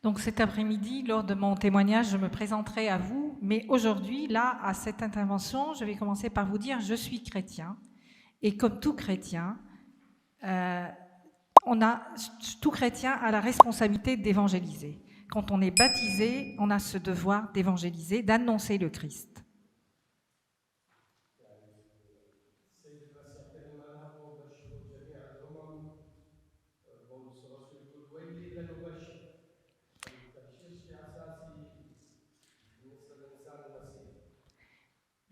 Donc cet après-midi, lors de mon témoignage, je me présenterai à vous, mais aujourd'hui, là, à cette intervention, je vais commencer par vous dire « je suis chrétien ». Et comme tout chrétien, tout chrétien a la responsabilité d'évangéliser. Quand on est baptisé, on a ce devoir d'évangéliser, d'annoncer le Christ.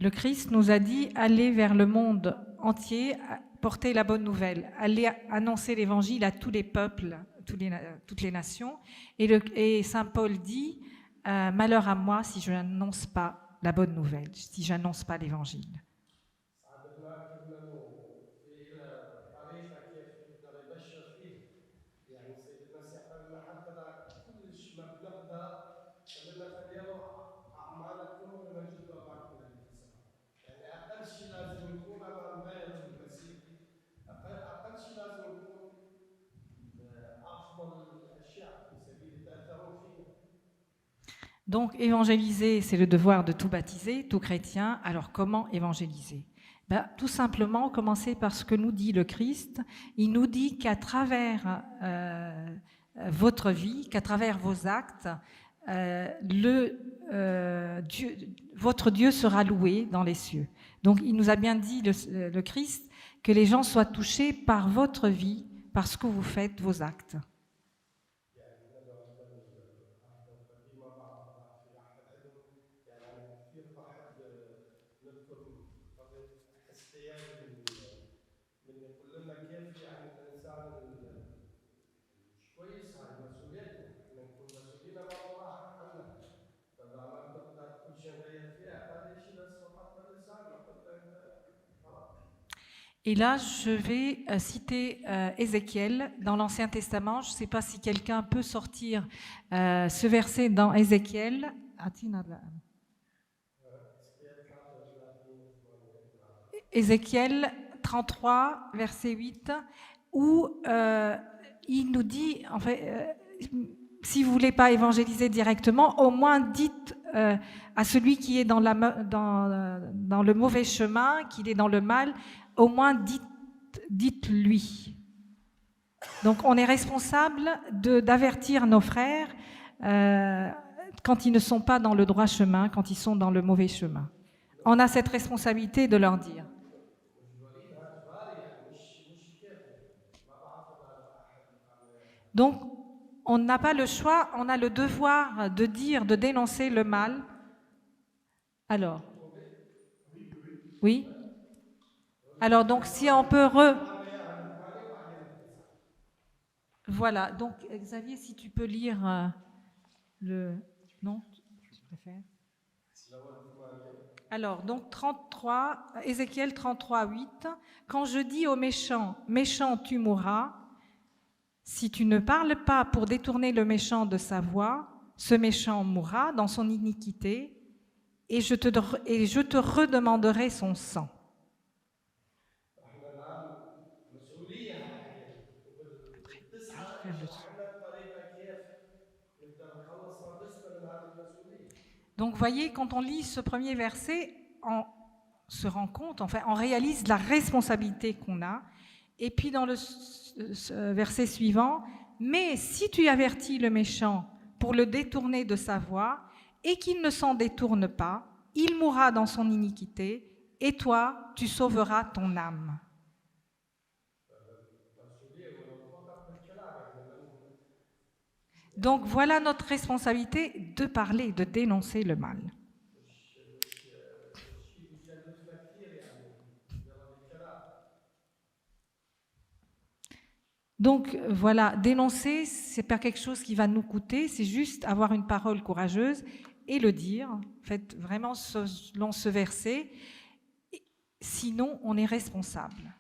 Le Christ nous a dit « allez vers le monde entier, porter la bonne nouvelle, allez annoncer l'évangile à tous les peuples, toutes les nations ». Et Saint Paul dit « malheur à moi si je n'annonce pas la bonne nouvelle, si je n'annonce pas l'évangile ». Donc, évangéliser, c'est le devoir de tout baptisé, tout chrétien. Alors, comment évangéliser ? Tout simplement, commencer par ce que nous dit le Christ. Il nous dit qu'à travers votre vie, qu'à travers vos actes, votre Dieu sera loué dans les cieux. Donc, il nous a bien dit, le Christ, que les gens soient touchés par votre vie, par ce que vous faites, vos actes. Et là, je vais citer Ézéchiel dans l'Ancien Testament. Je ne sais pas si quelqu'un peut sortir ce verset dans Ézéchiel. Ézéchiel 33, verset 8, où il nous dit, en fait, si vous ne voulez pas évangéliser directement, au moins dites à celui qui est dans le mauvais chemin, qu'il est dans le mal, au moins dites-lui. Donc on est responsable d'avertir nos frères quand ils ne sont pas dans le droit chemin, quand ils sont dans le mauvais chemin. On a cette responsabilité de leur dire. Donc, on n'a pas le choix, on a le devoir de dire, de dénoncer le mal. Alors, oui. Alors, donc, si on peut Voilà, donc, Xavier, si tu peux lire le... Non, tu préfères. Alors, donc, Ézéchiel 33, 8. Quand je dis au méchant, méchant, tu mourras, si tu ne parles pas pour détourner le méchant de sa voie, ce méchant mourra dans son iniquité, et je te redemanderai son sang. Donc, voyez, quand on lit ce premier verset, on se rend compte, enfin, on réalise la responsabilité qu'on a. Et puis, dans le verset suivant, « Mais si tu avertis le méchant pour le détourner de sa voie, et qu'il ne s'en détourne pas, il mourra dans son iniquité, et toi, tu sauveras ton âme. » Donc voilà notre responsabilité de parler, de dénoncer le mal. Donc voilà, dénoncer, c'est pas quelque chose qui va nous coûter, c'est juste avoir une parole courageuse et le dire, en fait, vraiment selon ce verset. Sinon, on est responsable.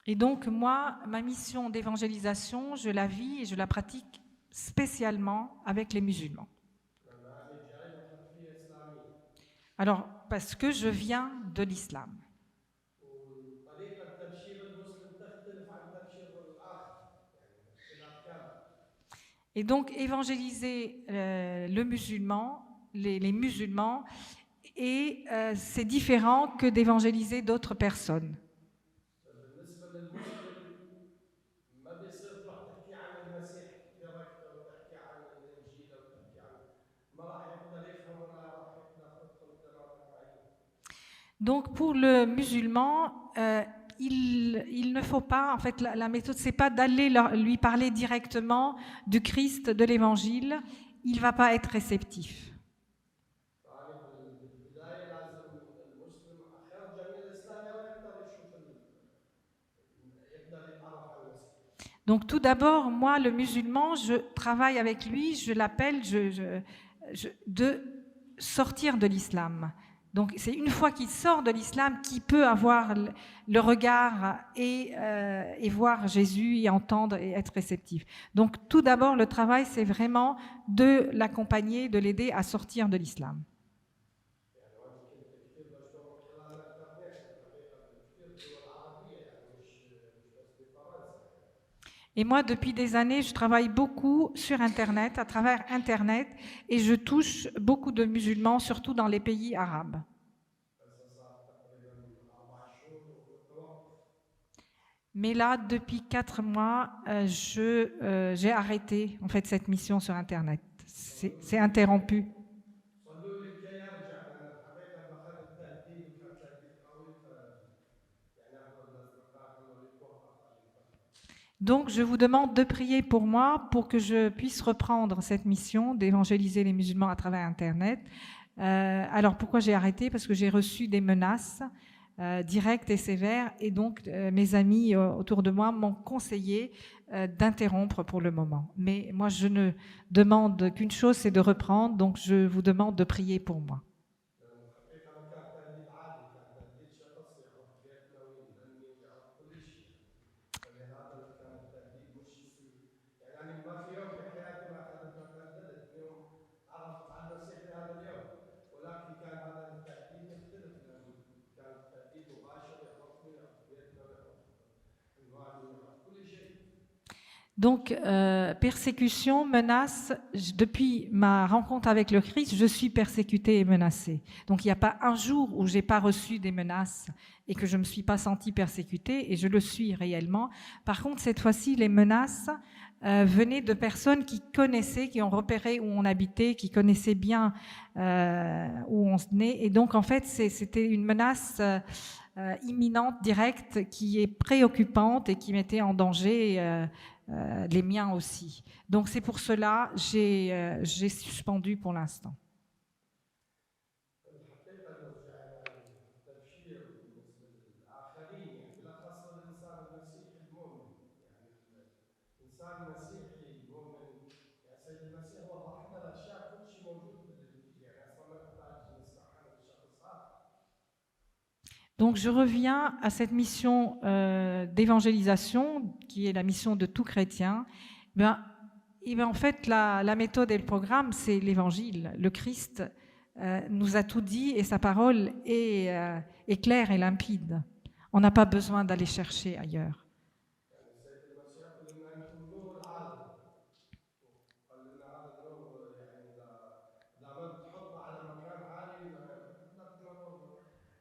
Et donc, moi, ma mission d'évangélisation, je la vis et je la pratique spécialement avec les musulmans. Alors, parce que je viens de l'islam. وطريقة تبشير المسلم تختلف عن تبشير الآخر يعني اختلاف كامل. Et donc, évangéliser le musulman, les musulmans, et c'est différent que d'évangéliser d'autres personnes. بالنسبة للمسلم ما بيصير تروح تحكي عن المسيح ديركت أو تحكي عن الإنجيل أو تحكي عن ما راح يقدر يفهم ولا راح يقدر تدخل بتناقض معين. Donc, pour le musulman, il ne faut pas, en fait, la méthode, c'est pas d'aller lui parler directement du Christ, de l'Évangile. Il va pas être réceptif. يعني بالبداية لازم المسلم خارج من الإسلام يقدر يشوف يقدر يتعرف على المسيح. Donc, tout d'abord, moi, le musulman, je travaille avec lui, je l'appelle de sortir de l'islam. Donc, c'est une fois qu'il sort de l'islam qu'il peut avoir le regard et voir Jésus et entendre et être réceptif. Donc, tout d'abord, le travail, c'est vraiment de l'accompagner, de l'aider à sortir de l'islam. يعني وأنت كنت كثير مشهور خلال الإنترنت الحقيقة بكثير دول عربية يعني مش بس بفرنسا يعني. Et moi, depuis des années, je travaille beaucoup sur Internet, à travers Internet, et je touche beaucoup de musulmans, surtout dans les pays arabes. هسه صار تقريبا 4 شهور ومتوقف. Mais là, depuis 4 mois, j'ai arrêté en fait cette mission sur Internet. C'est interrompu. صلوا لي كي يرجع لأن الحقيقة فأخذ التهديد وكان تهديد قوي يعني أحضر الأصدقاء قالوا لي توقف هذه الفترة. Donc, je vous demande de prier pour moi pour que je puisse reprendre cette mission d'évangéliser les musulmans à travers Internet. Alors, pourquoi j'ai arrêté? Parce que j'ai reçu des menaces directes et sévères, et donc mes amis autour de moi m'ont conseillé d'interrompre pour le moment. Mais moi, je ne demande qu'une chose, c'est de reprendre. Donc, je vous demande de prier pour moi. الحقيقة ما كان تهديد عادي كان تهديد شخص يعرف بيتنا ويندني ويعرف كل شيء فلهذا كان التهديد مش يعني أنا ما في يوم بحياتي ما أخذت ما تهددت من يوم عرفت عن المسيح لهذا اليوم ولكن كان هذا التهديد يختلف لأن كان التهديد مباشر يعرفني ويعرف بيتنا ويعرف عنواني ويعرف كل شيء. Donc, persécution, menace, depuis ma rencontre avec le Christ, je suis persécutée et menacée. Donc, il n'y a pas un jour où j'ai pas reçu des menaces et que je me suis pas sentie persécutée, et je le suis réellement. Par contre, cette fois-ci, les menaces venaient de personnes qui connaissaient, qui ont repéré où on habitait, qui connaissaient bien où on se naît. Et donc, en fait, c'était une menace imminente, directe, qui est préoccupante et qui mettait en danger les miens aussi. Donc c'est pour cela que j'ai suspendu pour l'instant. الحقيقة نرجع إلى التبشير بالنسبة للآخرين يعني بالأخص للإنسان المسيحي المؤمن يعني الإنسان المسيحي المؤمن يعني سيد المسيح وضح لنا الأشياء كل شيء موجود بالإنجيل يعني أصلا ما نحتاج نسمع عن الشخص آخر. Donc je reviens à cette mission d'évangélisation qui est la mission de tout chrétien. En fait, la méthode et le programme, c'est l'évangile. Le Christ nous a tout dit et sa parole est claire et limpide. On n'a pas besoin d'aller chercher ailleurs. يعني السيد المسيح قال لنا أنتم نور العالم وقال لنا هذا النور يعني إذا ما بتحطه على مكان عالي ما بتقدر تنور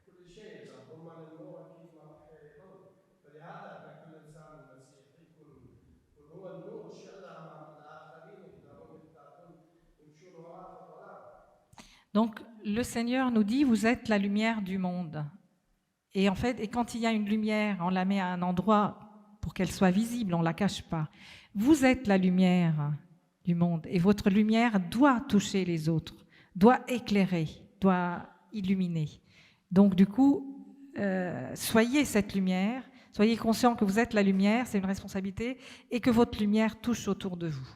كل شيء إذا ضمن النور أكيد ما راح يضل فلهذا احنا كل إنسان مسيحي يكون هو النور الشعلة أمام الآخرين يقدرون يحتاجون يمشون وراه في الظلام. Donc le Seigneur nous dit, vous êtes la lumière du monde. Et en fait, quand il y a une lumière, on la met à un endroit pour qu'elle soit visible, on ne la cache pas. Vous êtes la lumière du monde et votre lumière doit toucher les autres, doit éclairer, doit illuminer. Donc du coup, soyez cette lumière, soyez conscient que vous êtes la lumière, c'est une responsabilité, et que votre lumière touche autour de vous.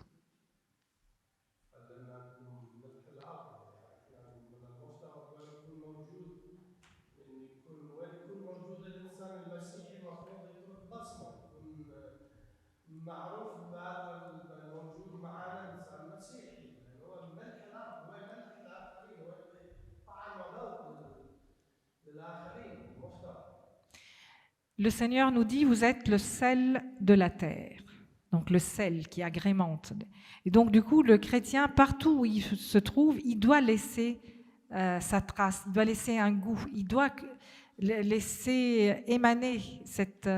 معروف بهذا الموجود معنا انسان مسيحي لانه هو ملح الارض هو ملح الاخرين هو يعطي طعم وذوق Le Seigneur nous dit, vous êtes le sel de la terre. Donc le sel qui agrémente. Et donc du coup, le chrétien, partout où il se trouve, il doit laisser sa trace, il doit laisser un goût, il doit laisser émaner cette,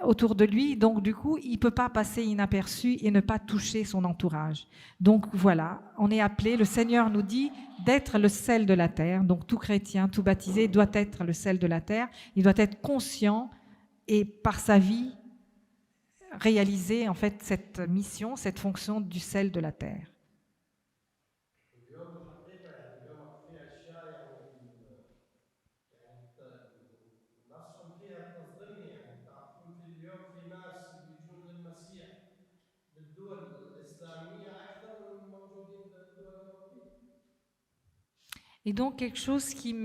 autour de lui. Donc du coup, il ne peut pas passer inaperçu et ne pas toucher son entourage. Donc voilà, on est appelé, le Seigneur nous dit d'être le sel de la terre. Donc tout chrétien, tout baptisé doit être le sel de la terre. Il doit être conscient et par sa vie réaliser en fait cette mission, cette fonction du sel de la terre. اليوم الحقيقة يعني اليوم في أشياء يعني نصهم فيها تصدمني يعني تعرفون في اليوم في ناس بيجون للمسيح بالدول الإسلامية أكثر من الموجودين بالدول الأوروبية. Et donc quelque chose qui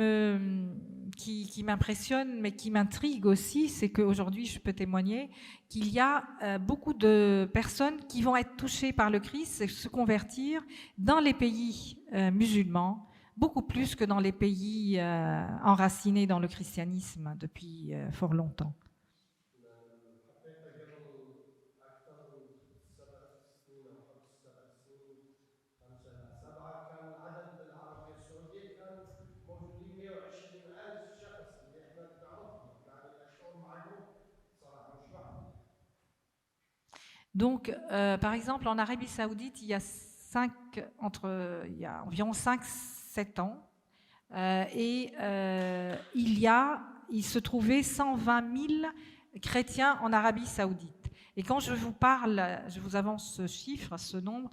m'impressionne mais qui m'intrigue aussi, c'est qu'aujourd'hui je peux témoigner qu'il y a beaucoup de personnes qui vont être touchées par le Christ et se convertir dans les pays musulmans, beaucoup plus que dans les pays enracinés dans le christianisme depuis fort longtemps. الحقيقة قبل أكثر من 7 سنين أو 7 سنين 5 لا 7 كان العدد بالعربية السعودية كان موجودين 120,000 شخص اللي احنا نعرفهم، كان يأشرون مع جروب صراحة مش واحد. Donc, par exemple, en Arabie Saoudite, il y a environ 5-7 ans, il se trouvait 120 000 chrétiens en Arabie Saoudite. Et quand je vous parle, je vous avance ce chiffre, ce nombre,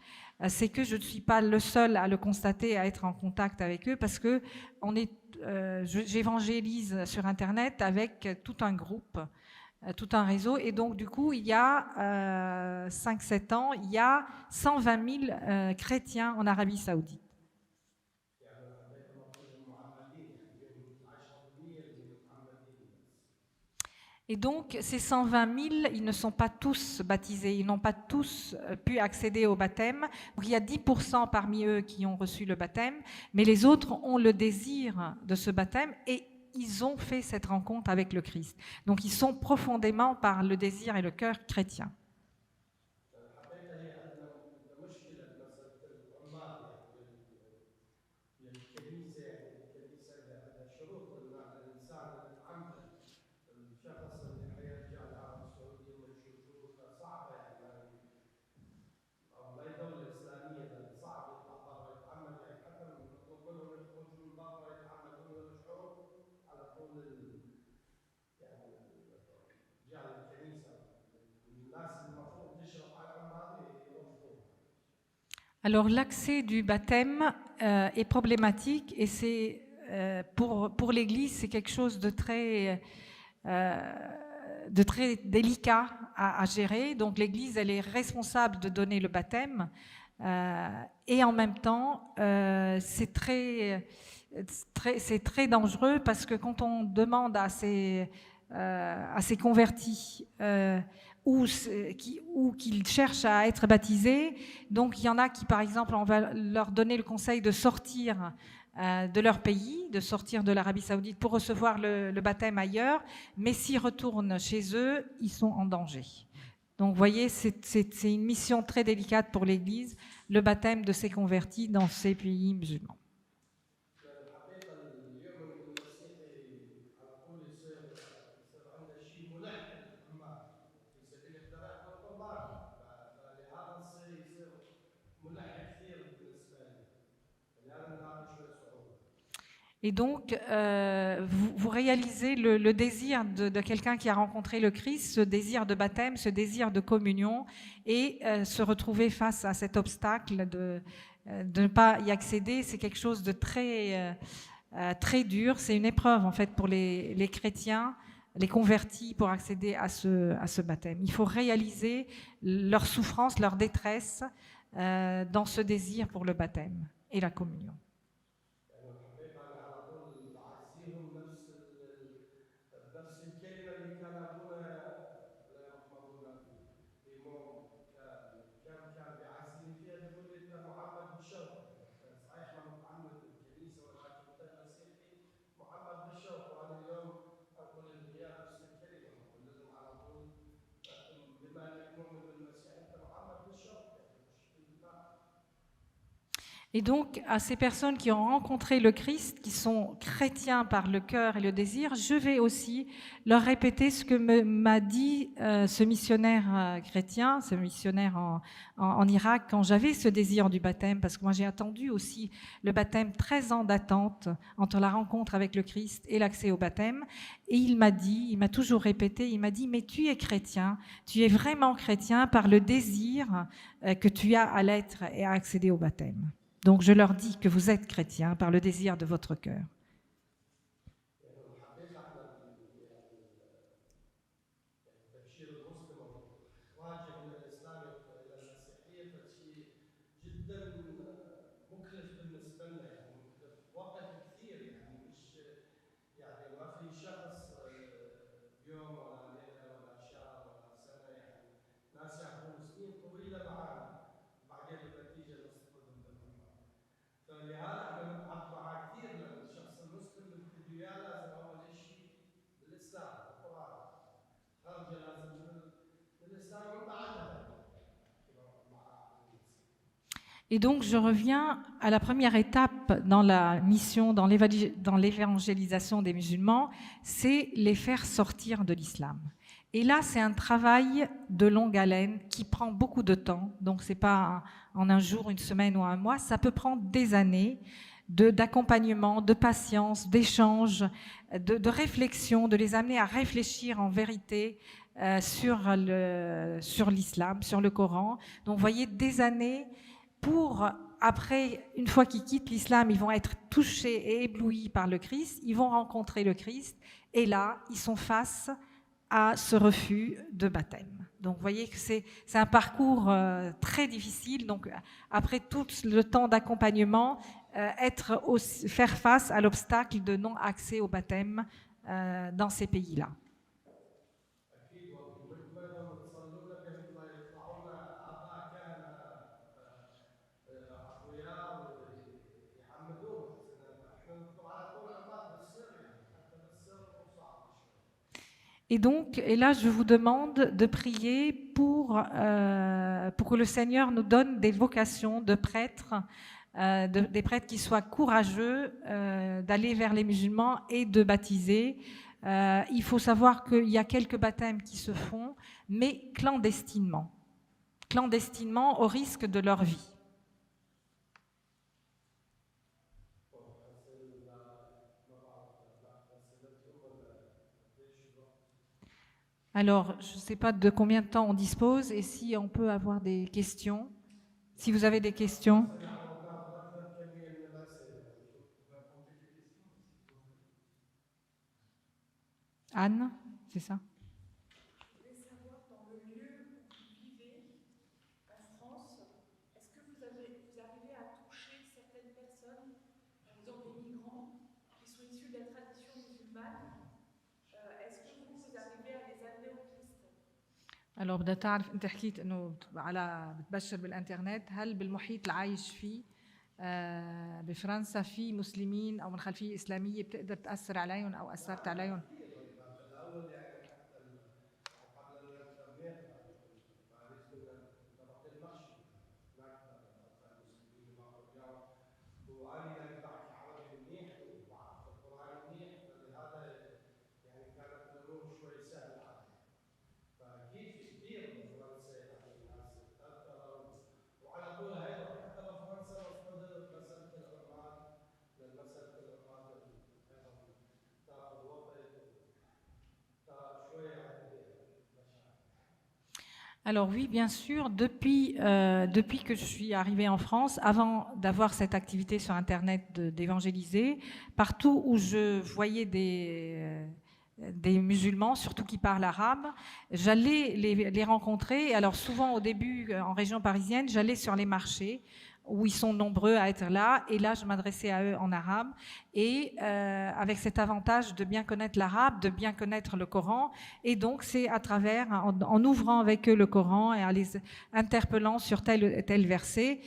c'est que je ne suis pas le seul à le constater, à être en contact avec eux, parce que j'évangélise sur Internet avec tout un groupe, tout un réseau. Et donc, du coup, il y a 5-7 ans, il y a 120 000 chrétiens en Arabie Saoudite. يعني الحقيقة ما كلهم معمدين، يعني بينهم 10% اللي متعمدين بس. Et donc, ces 120 000, ils ne sont pas tous baptisés, ils n'ont pas tous pu accéder au baptême. Donc, il y a 10% parmi eux qui ont reçu le baptême, mais les autres ont le désir de ce baptême et ils ont fait cette rencontre avec le Christ. Donc, ils sont profondément par le désir et le cœur chrétien. الحقيقة هي عندنا مشكلة بمسألة العمال يعني بالكنيسة، يعني الكنيسة عندها شروط الإنسان اللي تعمد الشخص اللي حيرجع للعرب السعودية شروطها صعبة، يعني أو ما هي دولة إسلامية لأن صعب يطلع برا يتعمد، يعني حتى نطلب منهم يخرجوا من برا يتعمدون ويرجعون على طول يعني رجع للكنيسة. الناس المفروض تشرف على العمال يرفضوها. Alors l'accès du baptême est problématique et c'est pour l'Église c'est quelque chose de très délicat à gérer. Donc l'Église elle est responsable de donner le baptême et en même temps c'est très dangereux parce que quand on demande à ces convertis ou qu'ils cherchent à être baptisés. Donc il y en a qui, par exemple, on va leur donner le conseil de sortir de leur pays, de sortir de l'Arabie Saoudite pour recevoir le baptême ailleurs, mais s'ils retournent chez eux, ils sont en danger. Donc vous voyez, c'est une mission très délicate pour l'Église, le baptême de ces convertis dans ces pays musulmans. Et donc, vous réalisez le désir de quelqu'un qui a rencontré le Christ, ce désir de baptême, ce désir de communion, et se retrouver face à cet obstacle de ne pas y accéder, c'est quelque chose de très dur. C'est une épreuve, en fait, pour les chrétiens, les convertis, pour accéder à ce baptême. Il faut réaliser leur souffrance, leur détresse dans ce désir pour le baptême et la communion. نفس الكلمة اللي كان أبونا الله يرحم أبونا إمام كان بيعزيني فيها بيقول لي أنت معمد بالشوق، يعني صحيح ما متعمد بالكنيسة ولكن أنت مسيحي معمد بالشوق، وأنا اليوم أنقل لك إياه Et donc, à ces personnes qui ont rencontré le Christ, qui sont chrétiens par le cœur et le désir, je vais aussi leur répéter ce que m'a dit ce missionnaire chrétien, ce missionnaire en Irak, quand j'avais ce désir du baptême, parce que moi j'ai attendu aussi le baptême, 13 ans d'attente entre la rencontre avec le Christ et l'accès au baptême. Et il m'a toujours répété, il m'a dit, mais tu es chrétien, tu es vraiment chrétien par le désir que tu as à l'être et à accéder au baptême. Donc je leur dis que vous êtes chrétiens par le désir de votre cœur. تبشير المسلم او اخراجه من الاسلام الى المسيحيه فشيء جدا مكلف بالنسبه لنا، يعني مكلف وقت كثير، يعني مش يعني ما في شخص يوم ولا ليله ولا شهر ولا سنه، يعني ناس ياخذون سنين طويله معانا وبعدين بالنتيجه نصطدم بالعقاب. فلهذا احنا نتعب معاه كثير، لان الشخص المسلم نبتدي وياه لازم اول شيء بالاسلام بالقران، خرجه لازم من الاسلام ومن بعدها Et donc, je reviens à la première étape dans la mission, dans l'évangélisation des musulmans, c'est les faire sortir de l'islam. Et là, c'est un travail de longue haleine qui prend beaucoup de temps. Donc, c'est pas en un jour, une semaine ou un mois. Ça peut prendre des années d'accompagnement, de patience, d'échange, de réflexion, de les amener à réfléchir en vérité sur l'islam, sur le Coran. Donc, vous voyez, des années pour, après, une fois qu'ils quittent l'islam, ils vont être touchés et éblouis par le Christ, ils vont rencontrer le Christ, et là, ils sont face à ce refus de baptême. Donc, vous voyez que c'est un parcours très difficile. Donc, après tout le temps d'accompagnement, faire face à l'obstacle de non-accès au baptême dans ces pays-là. Et donc, et là, je vous demande de prier pour que le Seigneur nous donne des vocations de prêtres, des prêtres qui soient courageux d'aller vers les musulmans et de baptiser. Il faut savoir qu'il y a quelques baptêmes qui se font, mais clandestinement au risque de leur vie. Alors, je ne sais pas de combien de temps on dispose et si on peut avoir des questions. Si vous avez des questions. Anne, c'est ça? Je voulais savoir, dans le lieu où vous vivez, en France, est-ce que vous arrivez à toucher certaines personnes, par exemple des migrants, qui sont issus de la tradition musulmane? Est-ce que vous arrivez à les amener au Christ? Alors بدها تعرف انت حكيت انه بتبشر بالانترنت، هل بالمحيط اللي عايش فيه بفرنسا في مسلمين او من خلفيه اسلاميه بتقدر تاثر عليهم او اثرت عليهم؟ الاول يعني حتى قبل الانترنت باريس كنا نروح المشي هناك الاطفال المسلمين وياهم، وانا يعني بحكي عربي منيح وبعرف القران منيح، فلهذا يعني كانت الامور شوي سهله علي. فاكيد في كثير بفرنسا يعني ناس تاثروا، وعلى طول هيروح حتى بفرنسا مفترض مساله العقاد، لان مساله العقاد ايضا تاخذ وقت. Alors oui, bien sûr, depuis que je suis arrivée en France, avant d'avoir cette activité sur Internet d'évangéliser, partout où je voyais des musulmans, surtout qui parlent arabe, j'allais les rencontrer. Alors souvent au début, en région parisienne, j'allais sur les marchés où ils sont nombreux à être là, et là je m'adressais à eux en arabe, et avec cet avantage de bien connaître l'arabe, de bien connaître le Coran, et donc c'est à travers, en ouvrant avec eux le Coran et en les interpellant sur tel ou tel verset,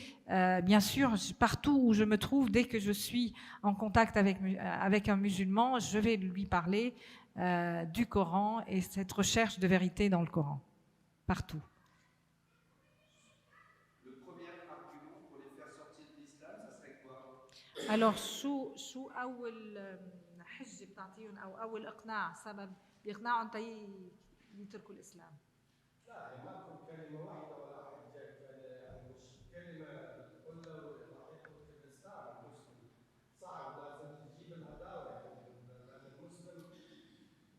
bien sûr, partout où je me trouve, dès que je suis en contact avec un musulman, je vais lui parler du Coran et cette recherche de vérité dans le Coran, partout. Le premier argument pour les faire sortir de l'islam, ça Alors شو أول حجة بتعطيهم أو أول إقناع سبب بيقنعهم يتركوا الإسلام؟ لا هي ماكو كلمة واحدة ولا حجة يعني مش كلمة تقول له راح يترك الإسلام المسلم صعب لازم تجيب الهداوة يعني لأن المسلم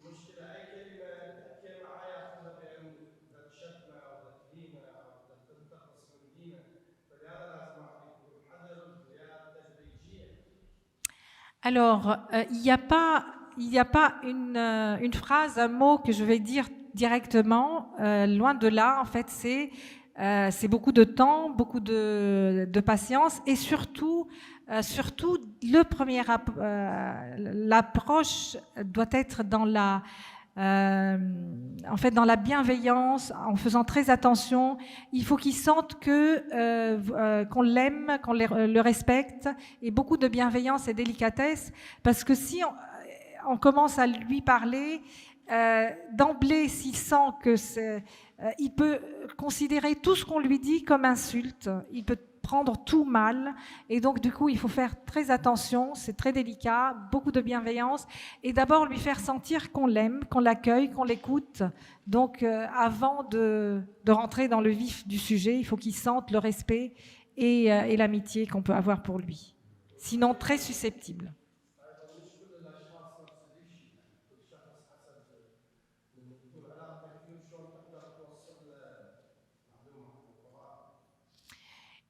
مشكلة أي كلمة تحكي معاه ياخذها بأن بدها تشتمه أو بدها تهينه أو بدها تنتقص من دينه فلهذا لازم واحد يكون حذر يا تدريجيا. Alors, il y a pas une phrase, un mot que je vais dire directement. Loin de là, en fait, c'est beaucoup de temps, beaucoup de patience et surtout, surtout l'approche doit être dans en fait, dans la bienveillance, en faisant très attention. Il faut qu'ils sentent qu'on l'aime, qu'on le respecte, et beaucoup de bienveillance et délicatesse, parce que si on commence à lui parler, d'emblée, s'il sent que il peut considérer tout ce qu'on lui dit comme insulte, il peut prendre tout mal, et donc du coup il faut faire très attention, c'est très délicat, beaucoup de bienveillance, et d'abord lui faire sentir qu'on l'aime, qu'on l'accueille, qu'on l'écoute. Donc avant de rentrer dans le vif du sujet, il faut qu'il sente le respect et l'amitié qu'on peut avoir pour lui, sinon très susceptible. أيضا مش كل الأشخاص نفس الشيء يعني كل شخص حسب لما تكون علاقتك فيه وشلون تقدر توصل له معلومة عن القرآن.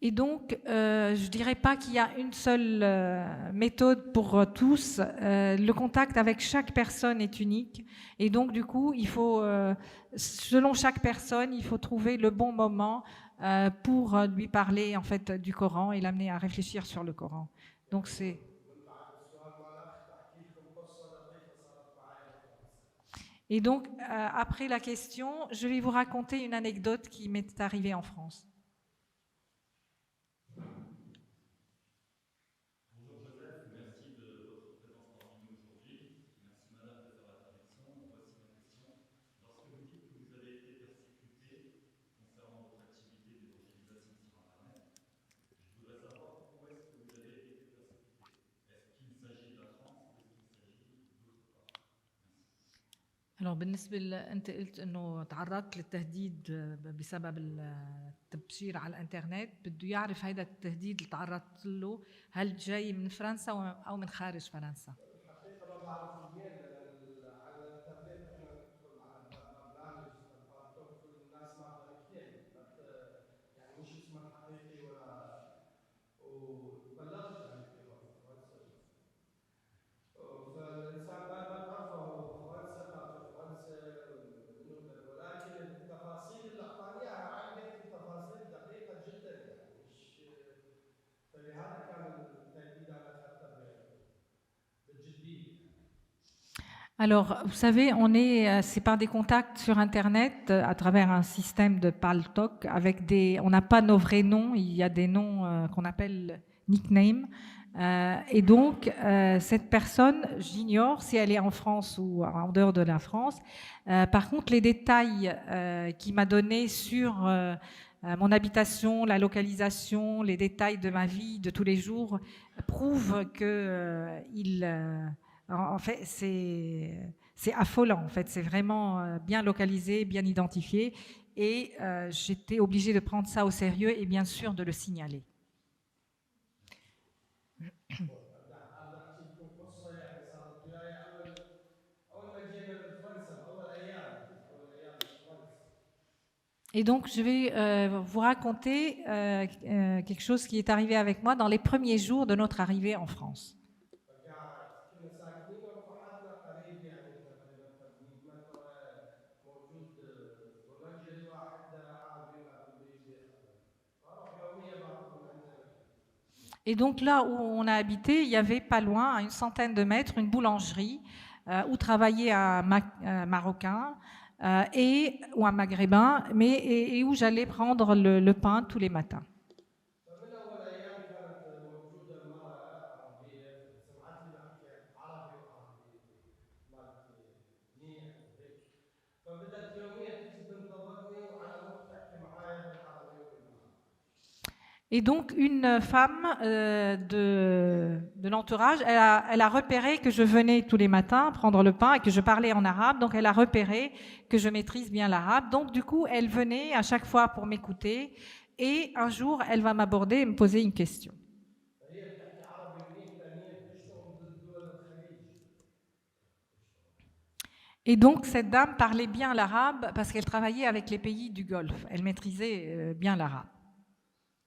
Et donc, je ne dirais pas qu'il y a une seule méthode pour tous. Le contact avec chaque personne est unique. Et donc, du coup, il faut, selon chaque personne, il faut trouver le bon moment pour lui parler en fait du Coran et l'amener à réfléchir sur le Coran. Donc, c'est... من بعد السؤال مال الأخ بحكي لكم قصة لطيفة صارت معي بفرنسا. Et donc, après la question, je vais vous raconter une anecdote qui m'est arrivée en France. Bonjour Joseph, merci de votre présence parmi nous aujourd'hui. Merci Madame de faire la traduction. Voici ma question. Lorsque vous dites que vous avez été persécuté concernant votre activité d'évangélisation sur Internet, je voudrais savoir où est-ce que vous avez été persécuté. Est-ce qu'il s'agit de la France ou est-ce qu'il s'agit d'autre part? Merci. Alors بالنسبة أنت قلت إنه تعرضت للتهديد بسبب التبشير على الإنترنت، بده يعرف هذا التهديد اللي تعرضت له هل جاي من فرنسا أو من خارج فرنسا؟ الحقيقة ما بعرف منين لأن على الإنترنت إحنا ندخل على برنامج بالتوك كل الناس ماخذة نكين يعني مش اسمه الحقيقي ولا وبلغت يعني في فرنسا فالإنسان ما تعرفه هو بفرنسا ما في فرنسا ولكن التفاصيل اللي أعطاني إياها عندك تفاصيل دقيقة جدا يعني مش فلهذا كان التهديد أنا أخذته بجدية. Alors, vous savez, c'est par des contacts sur Internet, à travers un système de Paltalk, on n'a pas nos vrais noms, il y a des noms qu'on appelle nicknames. Et donc, cette personne, j'ignore si elle est en France ou en dehors de la France. Par contre, les détails qu'il m'a donnés sur mon habitation, la localisation, les détails de ma vie de tous les jours prouvent que en fait, c'est affolant. En fait, c'est vraiment bien localisé, bien identifié, et j'étais obligée de prendre ça au sérieux et bien sûr de le signaler. Et donc, je vais vous raconter quelque chose qui est arrivé avec moi dans les premiers jours de notre arrivée en France. Et donc là où on a habité, il y avait pas loin, à une centaine de mètres, une boulangerie où travaillait un Marocain ou un Maghrébin, et où j'allais prendre le pain tous les matins. Et donc, une femme de l'entourage, elle a repéré que je venais tous les matins prendre le pain et que je parlais en arabe. Donc, elle a repéré que je maîtrise bien l'arabe. Donc, du coup, elle venait à chaque fois pour m'écouter. Et un jour, elle va m'aborder et me poser une question. فهي بتحكي عربي منيح ثانيا بتشتغل ضد دول الخليج. Et donc, cette dame parlait bien l'arabe parce qu'elle travaillait avec les pays du Golfe. Elle maîtrisait bien l'arabe.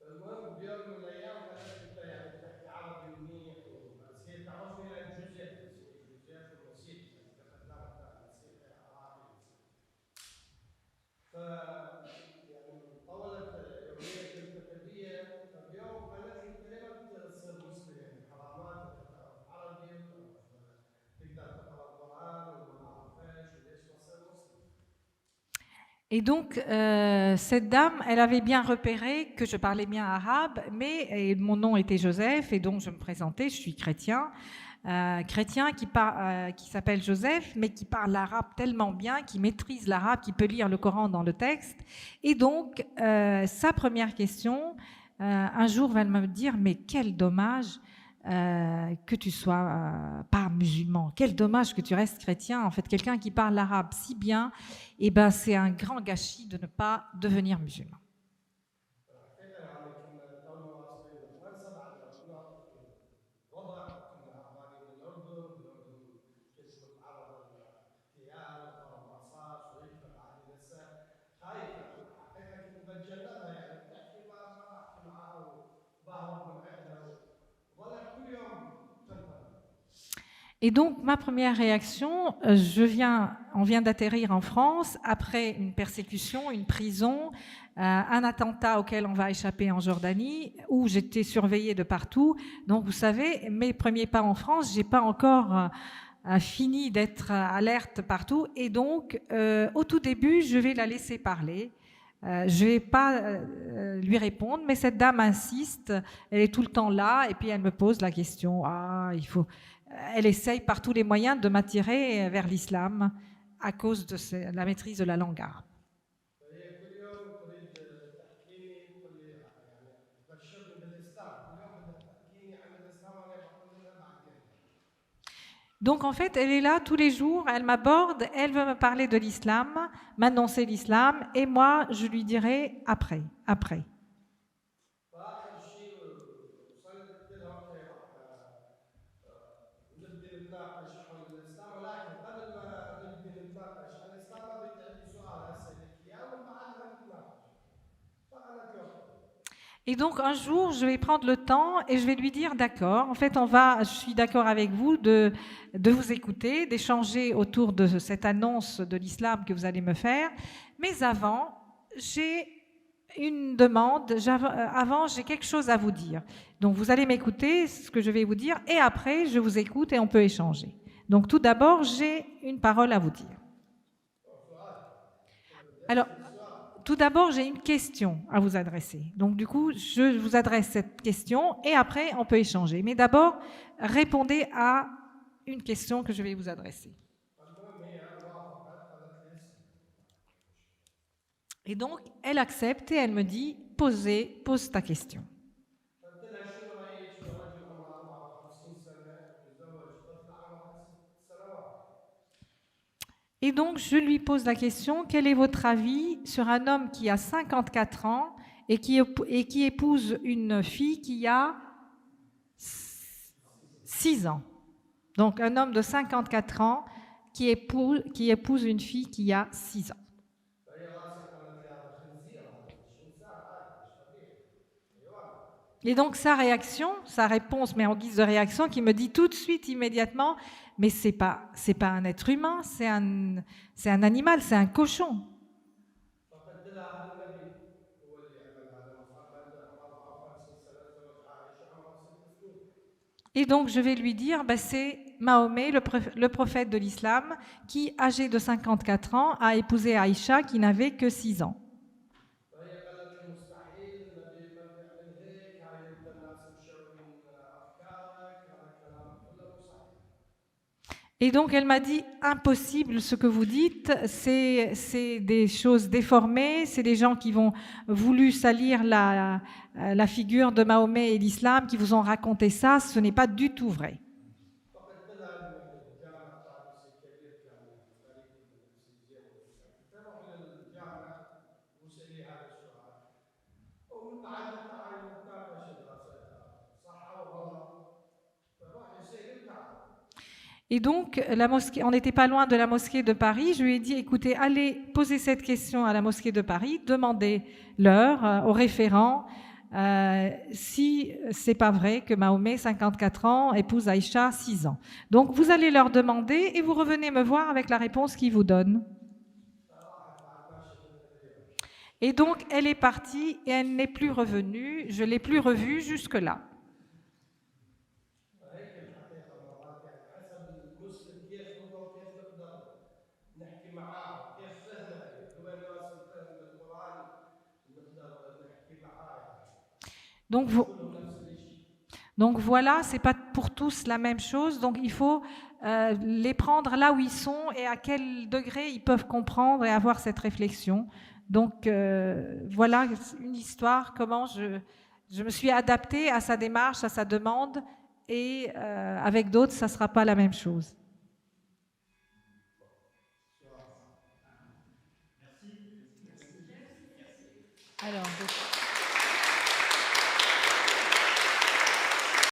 فالمهم بيوم من الايام قالت انت يعني بتحكي عربي منيح بس هي تعرفني لان جوزيف اسمي جوزيف الموسيقي يعني كتب لها وقتها موسيقي عربي ف يعني طولت يومية الكتابية فبيوم قالت لي انت ليه ما بتصير مسلم يعني حرامات انت بتعرف عربي وبتعرف تقدر تقرا القران وما بعرف ايش وليش ما تصير مسلم. Et donc, cette dame, elle avait bien repéré que je parlais bien arabe, mais mon nom était Joseph, et donc je me présentais, je suis chrétien. Chrétien qui s'appelle Joseph, mais qui parle l'arabe tellement bien, qui maîtrise l'arabe, qui peut lire le Coran dans le texte. Et donc, sa première question, un jour, va me dire, mais quel dommage que tu sois pas musulman. Quel dommage que tu restes chrétien. En fait, quelqu'un qui parle l'arabe si bien, eh ben, c'est un grand gâchis de ne pas devenir musulman. حكينا يعني كنا تونا واصلين لفرنسا بعد الوضع كنا هربانين من الاردن، بالاردن كنت متعرض للاغتيال وغرامات وهيك فبعدني لسه خايف انا حقيقه كنت بتجنبها يعني بتحكي ما بحكي معها وبهرب من عندها وظلت كل يوم تنتظر. Et donc, ma première réaction, on vient d'atterrir en France après une persécution, une prison, un attentat auquel on va échapper en Jordanie, où j'étais surveillée de partout. Donc, vous savez, mes premiers pas en France, j'ai pas encore fini d'être alerte partout. Et donc, au tout début, je vais la laisser parler. Je vais pas lui répondre, mais cette dame insiste. Elle est tout le temps là, et puis elle me pose la question. Elle essaye par tous les moyens de m'attirer vers l'islam à cause de la maîtrise de la langue arabe. فهي كل يوم تريد تحكيني تقول لي يعني تبشرني بالاسلام، كل يوم بدها تحكيني عن الاسلام وانا بقول لها بعدين. Donc en fait, elle est là tous les jours, elle m'aborde, elle veut me parler de l'islam, m'annoncer l'islam, et moi, je lui dirai après, après. فاخر شيء وصلت قلت لها اوكي نبدي نتناقش حول الاسلام، ولكن قبل ما نبدي نتناقش عن الاسلام بدي عندي سؤال اسالك اياه ومن بعدها نتناقش. فقالت لي اوكي. Et donc un jour, je vais prendre le temps et je vais lui dire d'accord. En fait, je suis d'accord avec vous de vous écouter, d'échanger autour de cette annonce de l'islam que vous allez me faire. Mais avant, j'ai une demande. Avant, j'ai quelque chose à vous dire. Donc vous allez m'écouter, ce que je vais vous dire, et après, je vous écoute et on peut échanger. Donc tout d'abord, j'ai une parole à vous dire. Alors, tout d'abord, j'ai une question à vous adresser. Donc, du coup, je vous adresse cette question et après, on peut échanger. Mais d'abord, répondez à une question que je vais vous adresser. Et donc, elle accepte et elle me dit, pose ta question. قلت لها شو رايك في رجل عمره 54 سنه وتزوج طفل عمرها 6 سنوات. Et donc, je lui pose la question, quel est votre avis sur un homme qui a 54 ans et qui épouse une fille qui a 6 ans. Donc, un homme de 54 ans qui épouse une fille qui a 6 ans. فهي راسي قالت لي هذا خنزير، هذا مش انسان عادي مش طبيعي. ايوه. Et donc, sa réponse, mais en guise de réaction, qui me dit tout de suite, immédiatement, mais c'est pas un être humain, c'est un animal, c'est un cochon. فقلت لها هذا النبي هو اللي عمل هذا، محمد عمره 54 سنه تزوج عائشه عمرها 6 سنين. Et donc, je vais lui dire, c'est Mahomet, le prophète de l'islam, qui, âgé de 54 ans, a épousé Aïcha, qui n'avait que 6 ans. فهي قالت لي مستحيل النبي ما بيعمل هيك، هاي انت الناس مشوهين افكارك، هذا الكلام كله مو صحيح. Et donc elle m'a dit impossible ce que vous dites, c'est des choses déformées, c'est des gens qui vont voulu salir la figure de Mahomet et l'islam, qui vous ont raconté ça, ce n'est pas du tout vrai. فقد تذهب للجامع الطالب كبير جامع فريق الزين تروح للجامع وسألي هذا السؤال ومن بعد تعالي نتناقش صح او غلط فروح يسأل الجامع. Et donc, la mosquée, on n'était pas loin de la mosquée de Paris. Je lui ai dit, écoutez, allez poser cette question à la mosquée de Paris, demandez-leur, aux référents, si c'est pas vrai que Mahomet, 54 ans, épouse Aïcha, 6 ans. Donc, vous allez leur demander et vous revenez me voir avec la réponse qu'ils vous donnent. Et donc, elle est partie et elle n'est plus revenue. Je l'ai plus revue jusque-là. Donc voilà, c'est pas pour tous la même chose. Donc il faut les prendre là où ils sont et à quel degré ils peuvent comprendre et avoir cette réflexion. Donc voilà une histoire, comment je me suis adaptée à sa démarche, à sa demande, et avec d'autres, ça ne sera pas la même chose. Alors,